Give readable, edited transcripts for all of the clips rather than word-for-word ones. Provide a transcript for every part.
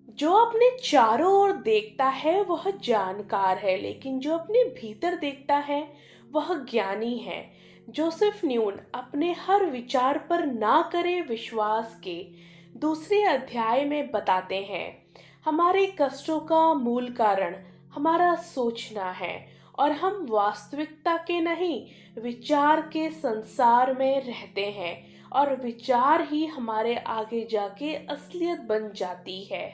जो अपने चारों ओर देखता है वह जानकार है, लेकिन जो अपने भीतर देखता है वह ज्ञानी है। जोसेफ न्यून अपने हर विचार पर ना करे विश्वास के दूसरे अध्याय में बताते हैं, हमारे कष्टों का मूल कारण हमारा सोचना है और हम वास्तविकता के नहीं विचार के संसार में रहते हैं, और विचार ही हमारे आगे जाके असलियत बन जाती है।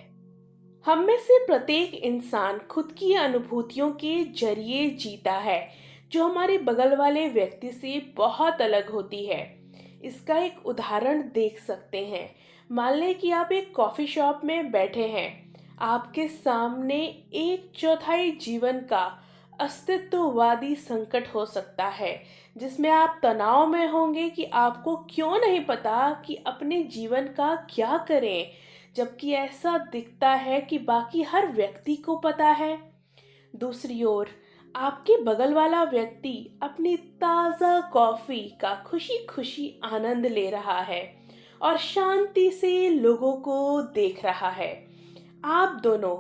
हम में से प्रत्येक इंसान खुद की अनुभूतियों के जरिए जीता है, जो हमारे बगल वाले व्यक्ति से बहुत अलग होती है। इसका एक उदाहरण देख सकते हैं। मान लें कि आप एक कॉफी शॉप में बैठे हैं। आपके सामने एक चौथाई जीवन का अस्तित्ववादी संकट हो सकता है, जिसमें आप तनाव में होंगे कि आपको क्यों नहीं पता कि अपने जीवन का क्या करें, जबकि ऐसा दिखता है कि बाकी हर व्यक्ति को पता है। दूसरी ओर आपके बगल वाला व्यक्ति अपनी ताज़ा कॉफ़ी का खुशी खुशी आनंद ले रहा है और शांति से लोगों को देख रहा है। आप दोनों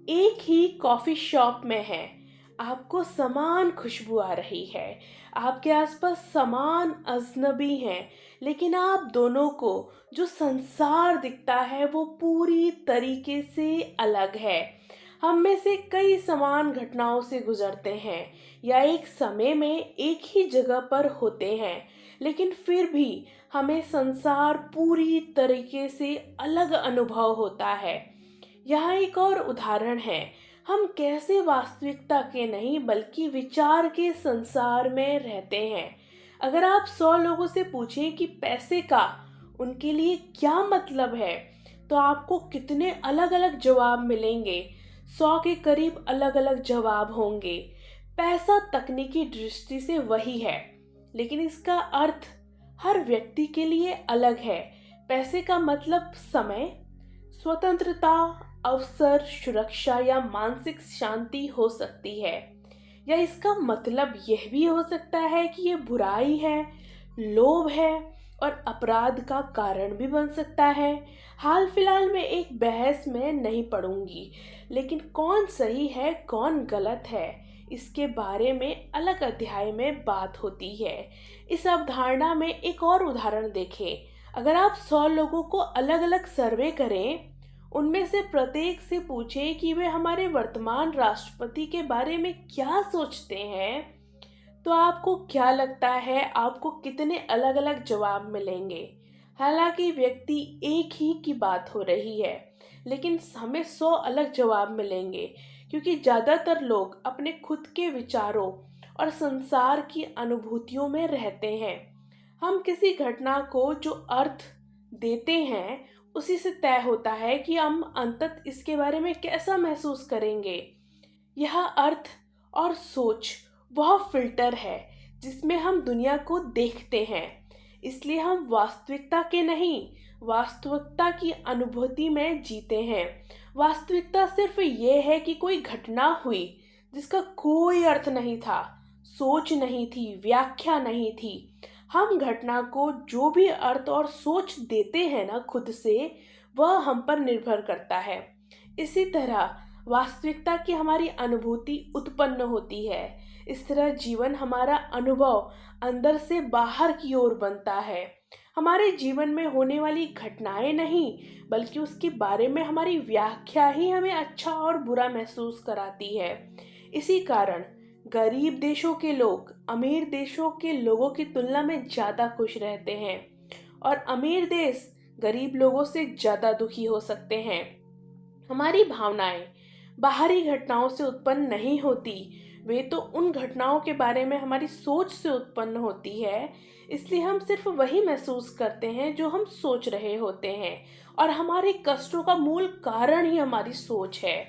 एक ही कॉफ़ी शॉप में हैं। आपको समान खुशबू आ रही है, आपके आसपास समान अजनबी हैं, लेकिन आप दोनों को जो संसार दिखता है वो पूरी तरीके से अलग है। हम में से कई समान घटनाओं से गुजरते हैं या एक समय में एक ही जगह पर होते हैं, लेकिन फिर भी हमें संसार पूरी तरीके से अलग अनुभव होता है। यहाँ एक और उदाहरण है, हम कैसे वास्तविकता के नहीं बल्कि विचार के संसार में रहते हैं। अगर आप 100 लोगों से पूछें कि पैसे का उनके लिए क्या मतलब है, तो आपको कितने अलग अलग जवाब मिलेंगे। 100 के करीब अलग अलग जवाब होंगे। पैसा तकनीकी दृष्टि से वही है, लेकिन इसका अर्थ हर व्यक्ति के लिए अलग है। पैसे का मतलब समय, स्वतंत्रता, अवसर, सुरक्षा या मानसिक शांति हो सकती है, या इसका मतलब यह भी हो सकता है कि ये बुराई है, लोभ है और अपराध का कारण भी बन सकता है। हाल फिलहाल में एक बहस में नहीं पढ़ूंगी, लेकिन कौन सही है कौन गलत है इसके बारे में अलग अध्याय में बात होती है। इस अवधारणा में एक और उदाहरण देखें। अगर आप 100 लोगों को अलग अलग सर्वे करें, उनमें से प्रत्येक से पूछें कि वे हमारे वर्तमान राष्ट्रपति के बारे में क्या सोचते हैं, तो आपको क्या लगता है आपको कितने अलग अलग जवाब मिलेंगे। हालांकि व्यक्ति एक ही की बात हो रही है, लेकिन हमें 100 अलग जवाब मिलेंगे, क्योंकि ज़्यादातर लोग अपने खुद के विचारों और संसार की अनुभूतियों में रहते हैं। हम किसी घटना को जो अर्थ देते हैं उसी से तय होता है कि हम अंतत इसके बारे में कैसा महसूस करेंगे। यह अर्थ और सोच वह फिल्टर है जिसमें हम दुनिया को देखते हैं। इसलिए हम वास्तविकता के नहीं वास्तविकता की अनुभूति में जीते हैं। वास्तविकता सिर्फ ये है कि कोई घटना हुई जिसका कोई अर्थ नहीं था, सोच नहीं थी, व्याख्या नहीं थी। हम घटना को जो भी अर्थ और सोच देते हैं ना खुद से, वह हम पर निर्भर करता है। इसी तरह वास्तविकता की हमारी अनुभूति उत्पन्न होती है। इस तरह जीवन हमारा अनुभव अंदर से बाहर की ओर बनता है। हमारे जीवन में होने वाली घटनाएं नहीं, बल्कि उसके बारे में हमारी व्याख्या ही हमें अच्छा और बुरा महसूस कराती है। इसी कारण गरीब देशों के लोग अमीर देशों के लोगों की तुलना में ज़्यादा खुश रहते हैं, और अमीर देश गरीब लोगों से ज़्यादा दुखी हो सकते हैं। हमारी भावनाएं बाहरी घटनाओं से उत्पन्न नहीं होती, वे तो उन घटनाओं के बारे में हमारी सोच से उत्पन्न होती है। इसलिए हम सिर्फ वही महसूस करते हैं जो हम सोच रहे होते हैं, और हमारे कष्टों का मूल कारण ही हमारी सोच है।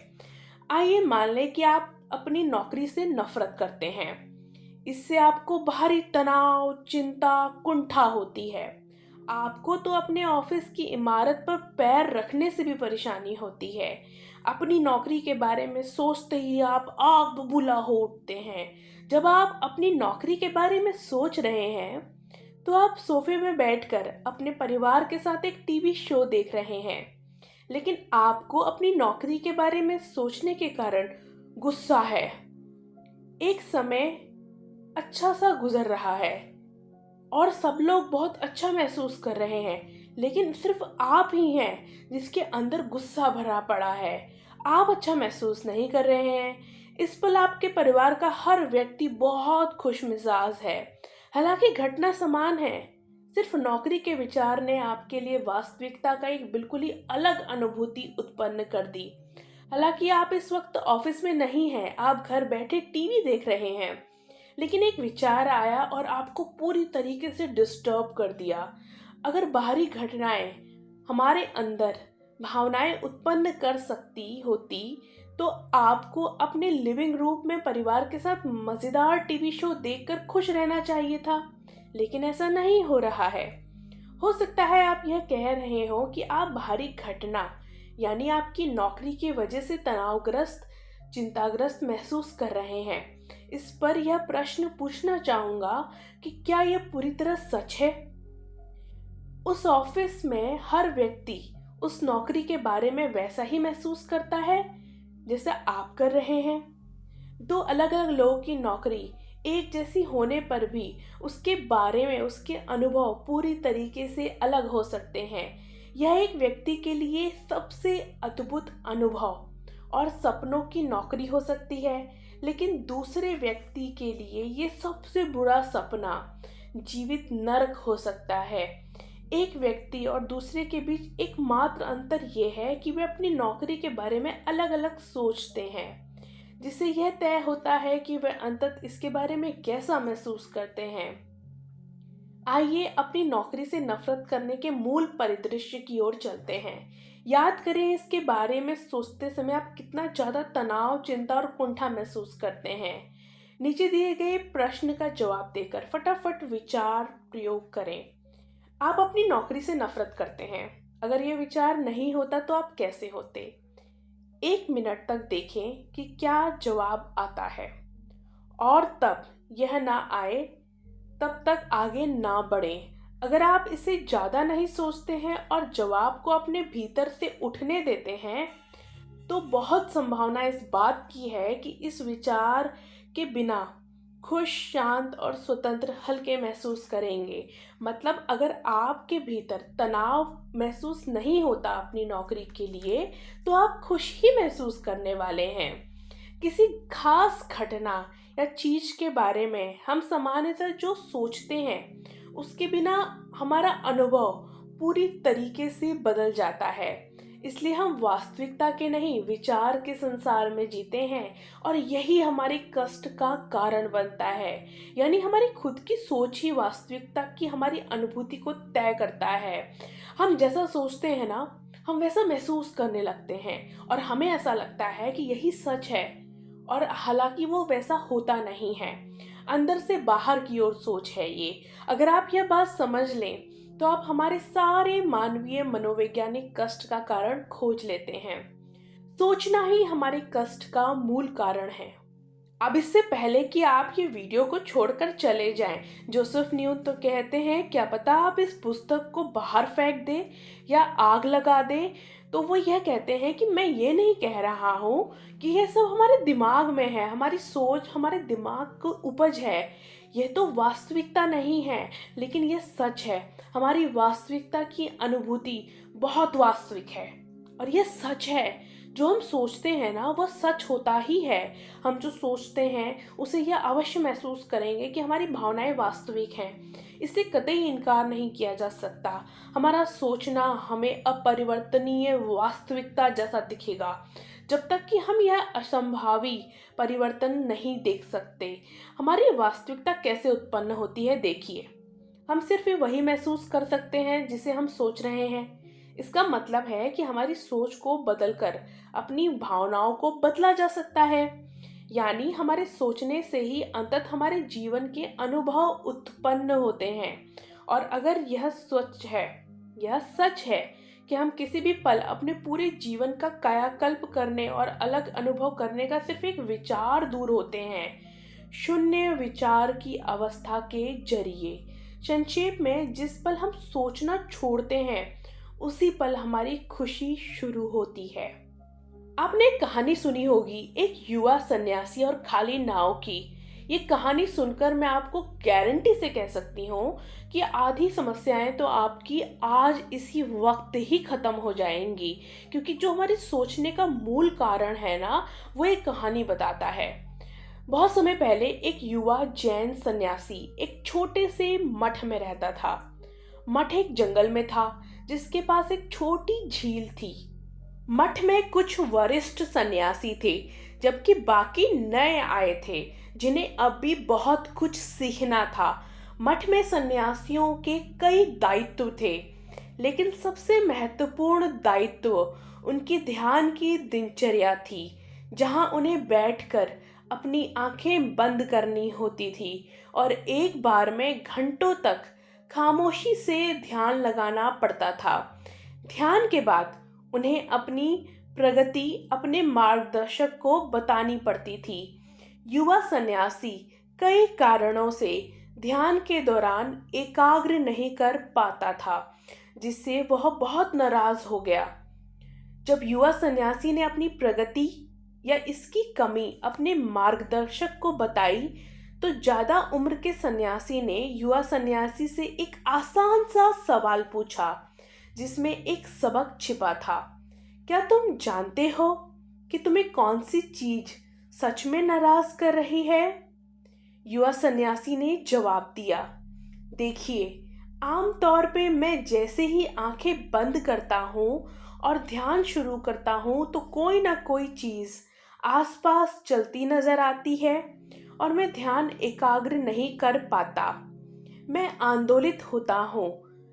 आइए मान लें कि आप अपनी नौकरी से नफरत करते हैं। इससे आपको बाहरी तनाव, चिंता, कुंठा होती है। आपको तो अपने ऑफिस की इमारत पर पैर रखने से भी परेशानी होती है। अपनी नौकरी के बारे में सोचते ही आप आग बबूला हो उठते हैं। जब आप अपनी नौकरी के बारे में सोच रहे हैं, तो आप सोफे में बैठकर अपने परिवार के साथ एक टीवी शो देख रहे हैं। लेकिन आपको अपनी नौकरी के बारे में सोचने के कारण गुस्सा है। एक समय अच्छा सा गुजर रहा है और सब लोग बहुत अच्छा महसूस कर रहे हैं, लेकिन सिर्फ आप ही हैं जिसके अंदर गुस्सा भरा पड़ा है। आप अच्छा महसूस नहीं कर रहे हैं। इस पल आपके परिवार का हर व्यक्ति बहुत खुशमिजाज है। हालांकि घटना समान है, सिर्फ नौकरी के विचार ने आपके लिए वास्तविकता का एक बिल्कुल ही अलग अनुभूति उत्पन्न कर दी। हालांकि आप इस वक्त ऑफिस में नहीं हैं, आप घर बैठे टीवी देख रहे हैं, लेकिन एक विचार आया और आपको पूरी तरीके से डिस्टर्ब कर दिया। अगर बाहरी घटनाएं हमारे अंदर भावनाएं उत्पन्न कर सकती होती तो आपको अपने लिविंग रूम में परिवार के साथ मजेदार टीवी शो देखकर खुश रहना चाहिए था, लेकिन ऐसा नहीं हो रहा है। हो सकता है आप यह कह रहे हो कि आप बाहरी घटना यानी आपकी नौकरी की वजह से तनावग्रस्त, चिंताग्रस्त महसूस कर रहे हैं। इस पर यह प्रश्न पूछना चाहूंगा कि क्या यह पूरी तरह सच है? उस ऑफिस में हर व्यक्ति उस नौकरी के बारे में वैसा ही महसूस करता है जैसा आप कर रहे हैं? दो अलग अलग लोगों की नौकरी एक जैसी होने पर भी उसके बारे में उसके अनुभव पूरी तरीके से अलग हो सकते हैं। यह एक व्यक्ति के लिए सबसे अद्भुत अनुभव और सपनों की नौकरी हो सकती है, लेकिन दूसरे व्यक्ति के लिए ये सबसे बुरा सपना, जीवित नरक हो सकता है। एक व्यक्ति और दूसरे के बीच एकमात्र अंतर यह है कि वे अपनी नौकरी के बारे में अलग अलग सोचते हैं, जिससे यह तय होता है कि वे अंततः इसके बारे में कैसा महसूस करते हैं। आइए अपनी नौकरी से नफरत करने के मूल परिदृश्य की ओर चलते हैं। याद करें इसके बारे में सोचते समय आप कितना ज़्यादा तनाव, चिंता और कुंठा महसूस करते हैं। नीचे दिए गए प्रश्न का जवाब देकर फटाफट विचार प्रयोग करें। आप अपनी नौकरी से नफरत करते हैं। अगर यह विचार नहीं होता तो आप कैसे होते? 1 मिनट तक देखें कि क्या जवाब आता है, और तब यह ना आए तब तक आगे ना बढ़ें। अगर आप इसे ज़्यादा नहीं सोचते हैं और जवाब को अपने भीतर से उठने देते हैं, तो बहुत संभावना इस बात की है कि इस विचार के बिना खुश, शांत और स्वतंत्र हल्के महसूस करेंगे। मतलब अगर आपके भीतर तनाव महसूस नहीं होता अपनी नौकरी के लिए, तो आप खुश ही महसूस करने वाले हैं। किसी खास घटना या चीज के बारे में हम सामान्यतः जो सोचते हैं उसके बिना हमारा अनुभव पूरी तरीके से बदल जाता है। इसलिए हम वास्तविकता के नहीं, विचार के संसार में जीते हैं, और यही हमारे कष्ट का कारण बनता है। यानी हमारी खुद की सोच ही वास्तविकता की हमारी अनुभूति को तय करता है। हम जैसा सोचते हैं ना, हम वैसा महसूस करने लगते हैं और हमें ऐसा लगता है कि यही सच है, और हालांकि वो वैसा होता नहीं है। अंदर से बाहर की ओर सोच है ये। अगर आप यह बात समझ लें तो आप हमारे सारे मानवीय मनोवैज्ञानिक कष्ट का कारण खोज लेते हैं। सोचना ही हमारे कष्ट का मूल कारण है। अब इससे पहले कि आप ये वीडियो को छोड़कर चले जाएं, जोसेफ न्यून तो कहते हैं, क्या पता आप इस पुस्तक को बाहर फेंक दें या आग लगा दें। तो वो यह कहते हैं कि मैं ये नहीं कह रहा हूँ कि यह सब हमारे दिमाग में है, हमारी सोच हमारे दिमाग को उपज है। यह तो वास्तविकता नहीं है, लेकिन यह सच है। हमारी वास्तविकता की अनुभूति बहुत वास्तविक है, और यह सच है। जो हम सोचते हैं ना, वह सच होता ही है। हम जो सोचते हैं उसे यह अवश्य महसूस करेंगे कि हमारी भावनाएं वास्तविक हैं। इससे कतई इनकार नहीं किया जा सकता। हमारा सोचना हमें अपरिवर्तनीय वास्तविकता जैसा दिखेगा, जब तक कि हम यह असंभावी परिवर्तन नहीं देख सकते। हमारी वास्तविकता कैसे उत्पन्न होती है, देखिए। हम सिर्फ वही महसूस कर सकते हैं जिसे हम सोच रहे हैं। इसका मतलब है कि हमारी सोच को बदलकर अपनी भावनाओं को बदला जा सकता है। यानी हमारे सोचने से ही अंततः हमारे जीवन के अनुभव उत्पन्न होते हैं। और अगर यह सच है कि हम किसी भी पल अपने पूरे जीवन का कायाकल्प करने और अलग अनुभव करने का सिर्फ एक विचार दूर होते हैं, शून्य विचार की अवस्था के जरिए। संक्षेप में, जिस पल हम सोचना छोड़ते हैं उसी पल हमारी खुशी शुरू होती है। आपने एक कहानी सुनी होगी, एक युवा सन्यासी और खाली नाव की। ये कहानी सुनकर मैं आपको गारंटी से कह सकती हूँ कि आधी समस्याएं तो आपकी आज इसी वक्त ही खत्म हो जाएंगी, क्योंकि जो हमारी सोचने का मूल कारण है ना, वो एक कहानी बताता है। बहुत समय पहले एक युवा जैन सन्यासी एक छोटे से मठ में रहता था। मठ एक जंगल में था, जिसके पास एक छोटी झील थी। मठ में कुछ वरिष्ठ सन्यासी थे, जबकि बाकी नए आए थे, जिन्हें अब भी बहुत कुछ सीखना था। मठ में सन्यासियों के कई दायित्व थे, लेकिन सबसे महत्वपूर्ण दायित्व उनकी ध्यान की दिनचर्या थी, जहां उन्हें बैठकर अपनी आंखें बंद करनी होती थी और एक बार में घंटों तक खामोशी से ध्यान लगाना पड़ता था। ध्यान के बाद उन्हें अपनी प्रगति अपने मार्गदर्शक को बतानी पड़ती थी। युवा सन्यासी कई कारणों से ध्यान के दौरान एकाग्र नहीं कर पाता था, जिससे वह बहुत नाराज हो गया। जब युवा सन्यासी ने अपनी प्रगति या इसकी कमी अपने मार्गदर्शक को बताई, तो ज्यादा उम्र के सन्यासी ने युवा सन्यासी से एक आसान सा सवाल पूछा, जिसमें एक सबक छिपा था। क्या तुम जानते हो कि तुम्हें कौन सी चीज सच में नाराज कर रही है? युवा सन्यासी ने जवाब दिया, देखिए, आमतौर पे मैं जैसे ही आंखें बंद करता हूँ और ध्यान शुरू करता हूँ, तो कोई ना कोई चीज आसपास चलती नजर आती है और मैं ध्यान एकाग्र नहीं कर पाता। मैं आंदोलित होता हूँ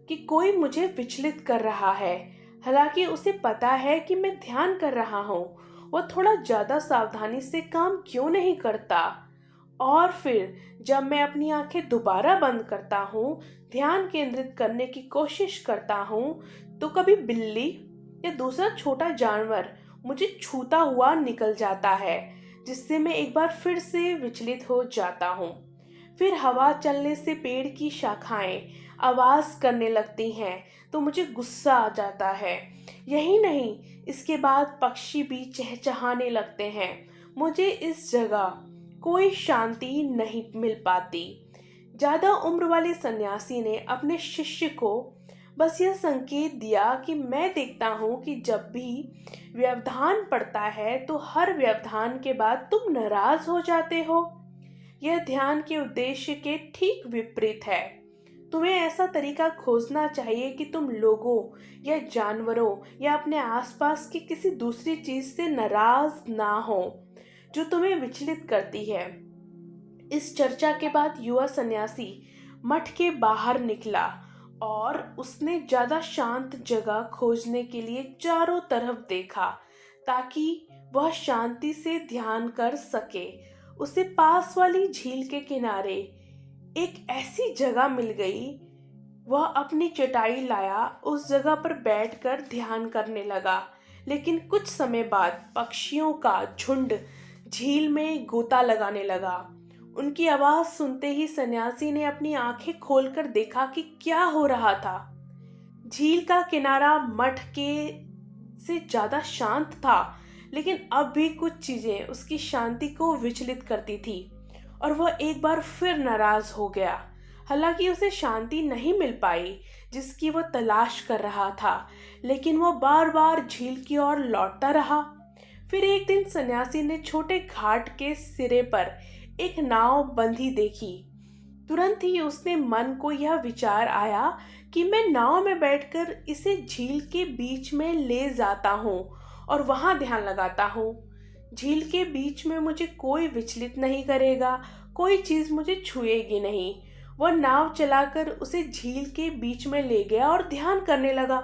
कि कोई मुझे विचलित कर रहा है, हालांकि उसे पता है कि मैं ध्यान कर रहा हूँ। वह थोड़ा ज्यादा सावधानी से काम क्यों नहीं करता? और फिर जब मैं अपनी आंखें दोबारा बंद करता हूँ, ध्यान केंद्रित करने की कोशिश करता हूँ, तो कभी बिल्ली या दूसरा छोटा जानवर मुझे छूता हुआ निकल जाता है, जिससे मैं एक बार फिर से विचलित हो जाता हूँ। फिर हवा चलने से पेड़ की शाखाएं आवाज करने लगती हैं, तो मुझे गुस्सा आ जाता है। यही नहीं, इसके बाद पक्षी भी चहचहाने लगते हैं। मुझे इस जगह कोई शांति नहीं मिल पाती। ज्यादा उम्र वाले सन्यासी ने अपने शिष्य को बस यह संकेत दिया कि मैं देखता हूँ कि जब भी व्यवधान पड़ता है, तो हर व्यवधान के बाद तुम नाराज हो जाते हो। यह ध्यान के उद्देश्य के ठीक विपरीत है। तुम्हें ऐसा तरीका खोजना चाहिए कि तुम लोगों या जानवरों या अपने आसपास की किसी दूसरी चीज से नाराज ना हो, जो तुम्हें विचलित करती है। इस चर्चा के बाद युवा सन्यासी मठ के बाहर निकला और उसने ज्यादा शांत जगह खोजने के लिए चारों तरफ देखा, ताकि वह शांति से ध्यान कर सके। उसे पास वाली झील के किनारे एक ऐसी जगह मिल गई। वह अपनी चटाई लाया, उस जगह पर बैठकर ध्यान करने लगा। लेकिन कुछ समय बाद पक्षियों का झुंड झील में गोता लगाने लगा। उनकी आवाज सुनते ही सन्यासी ने अपनी आंखें खोलकर देखा कि क्या हो रहा था। झील का किनारा मठ के से ज्यादा शांत था, लेकिन अब भी कुछ चीजें उसकी शांति को विचलित करती थी और वह एक बार फिर नाराज हो गया। हालांकि उसे शांति नहीं मिल पाई जिसकी वह तलाश कर रहा था, लेकिन वह बार बार झील की ओर लौटता रहा। फिर एक दिन सन्यासी ने छोटे घाट के सिरे पर एक नाव बंधी देखी। तुरंत ही उसने मन को यह विचार आया कि मैं नाव में बैठकर इसे झील के बीच में ले जाता हूँ और वहां ध्यान लगाता हूँ। झील के बीच में मुझे कोई विचलित नहीं करेगा, कोई चीज मुझे छुएगी नहीं। वह नाव चलाकर उसे झील के बीच में ले गया और ध्यान करने लगा।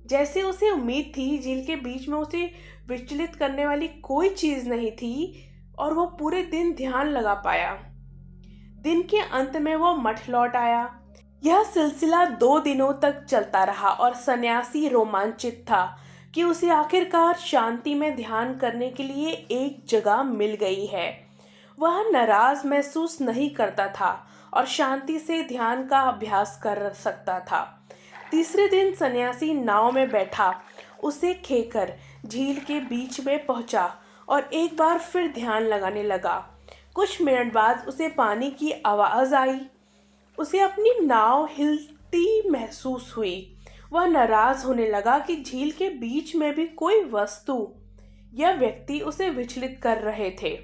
जैसे उसे उम्मीद थी, झील के बीच में उसे विचलित करने वाली कोई चीज नहीं थी और वह पूरे दिन ध्यान लगा पाया। दिन के अंत में वह मठ लौट आया। यह सिलसिला 2 दिनों तक चलता रहा और सन्यासी रोमांचित था कि उसे आखिरकार शांति में ध्यान करने के लिए एक जगह मिल गई है। वह नाराज महसूस नहीं करता था और शांति से ध्यान का अभ्यास कर सकता था। तीसरे दिन सन्यासी नाव में बैठा, उसे खेकर झील के बीच में पहुंचा और एक बार फिर ध्यान लगाने लगा। कुछ मिनट बाद उसे पानी की आवाज़ आई। उसे अपनी नाव हिलती महसूस हुई। वह नाराज होने लगा कि झील के बीच में भी कोई वस्तु या व्यक्ति उसे विचलित कर रहे थे।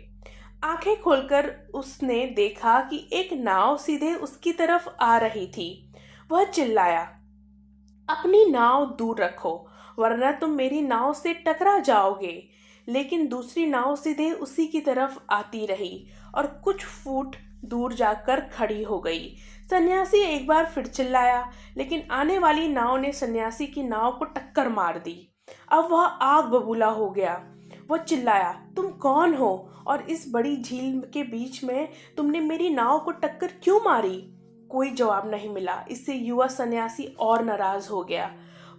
आंखें खोलकर उसने देखा कि एक नाव सीधे उसकी तरफ आ रही थी। वह चिल्लाया, अपनी नाव दूर रखो, वरना तुम मेरी नाव से टकरा जाओगे। लेकिन दूसरी नाव सीधे उसी की तरफ आती रही और कुछ फुट दूर जाकर खड़ी हो गई। सन्यासी एक बार फिर चिल्लाया, लेकिन आने वाली नाव ने सन्यासी की नाव को टक्कर मार दी। अब वह आग बबूला हो गया। वह चिल्लाया, तुम कौन हो और इस बड़ी झील के बीच में तुमने मेरी नाव को टक्कर क्यों मारी? कोई जवाब नहीं मिला। इससे युवा सन्यासी और नाराज हो गया।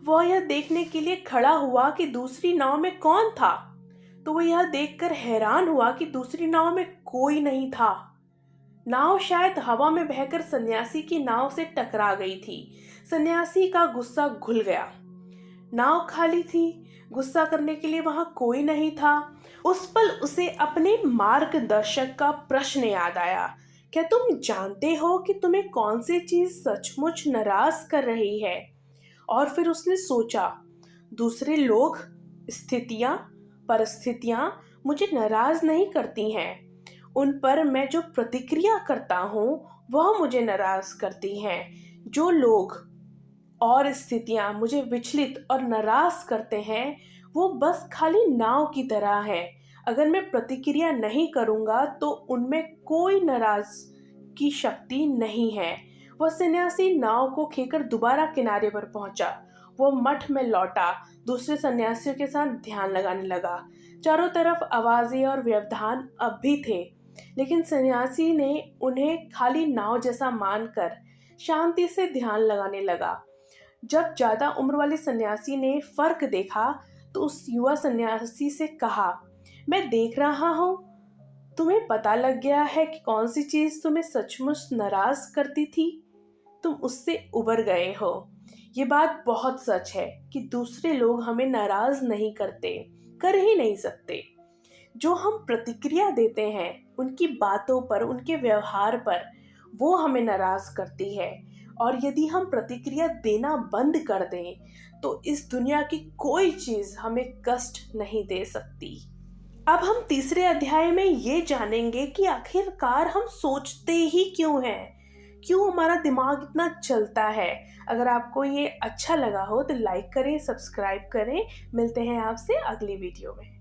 वह यह देखने के लिए खड़ा हुआ कि दूसरी नाव में कौन था, तो वह यह देखकर हैरान हुआ कि दूसरी नाव में कोई नहीं था। नाव शायद हवा में बहकर सन्यासी की नाव से टकरा गई थी। सन्यासी का गुस्सा घुल गया। नाव खाली थी, गुस्सा करने के लिए वहां कोई नहीं था। उस पल उसे अपने मार्गदर्शक का प्रश्न याद आया, क्या तुम जानते हो कि तुम्हें कौन सी चीज सचमुच नाराज कर रही है? और फिर उसने सोचा, दूसरे लोग, स्थितियां, परिस्थितियां मुझे नाराज नहीं करती हैं। उन पर मैं जो प्रतिक्रिया करता हूँ वह मुझे नाराज करती हैं। जो लोग और स्थितियां मुझे विचलित और नाराज करते हैं वो बस खाली नाव की तरह है। अगर मैं प्रतिक्रिया नहीं करूँगा तो उनमें कोई नाराज की शक्ति नहीं है। वह सन्यासी नाव को खेकर दोबारा किनारे पर पहुंचा। वह मठ में लौटा, दूसरे सन्यासियों के साथ ध्यान लगाने लगा। चारों तरफ आवाजें और व्यवधान अब भी थे, लेकिन सन्यासी ने उन्हें खाली नाव जैसा मानकर शांति से ध्यान लगाने लगा। जब ज्यादा उम्र वाले सन्यासी ने फर्क देखा तो उस युवा सन्यासी से कहा, मैं देख रहा हूँ तुम्हें पता लग गया है कि कौन सी चीज तुम्हें सचमुच नाराज करती थी। तुम उससे उबर गए हो। ये बात बहुत सच है कि दूसरे लोग हमें नाराज नहीं करते, कर ही नहीं सकते। जो हम प्रतिक्रिया देते हैं उनकी बातों पर, उनके व्यवहार पर, वो हमें नाराज करती है। और यदि हम प्रतिक्रिया देना बंद कर दें तो इस दुनिया की कोई चीज हमें कष्ट नहीं दे सकती। अब हम तीसरे अध्याय में ये जानेंगे कि आखिरकार हम सोचते ही क्यों हैं, क्यों हमारा दिमाग इतना चलता है। अगर आपको ये अच्छा लगा हो तो लाइक करें, सब्सक्राइब करें। मिलते हैं आपसे अगली वीडियो में।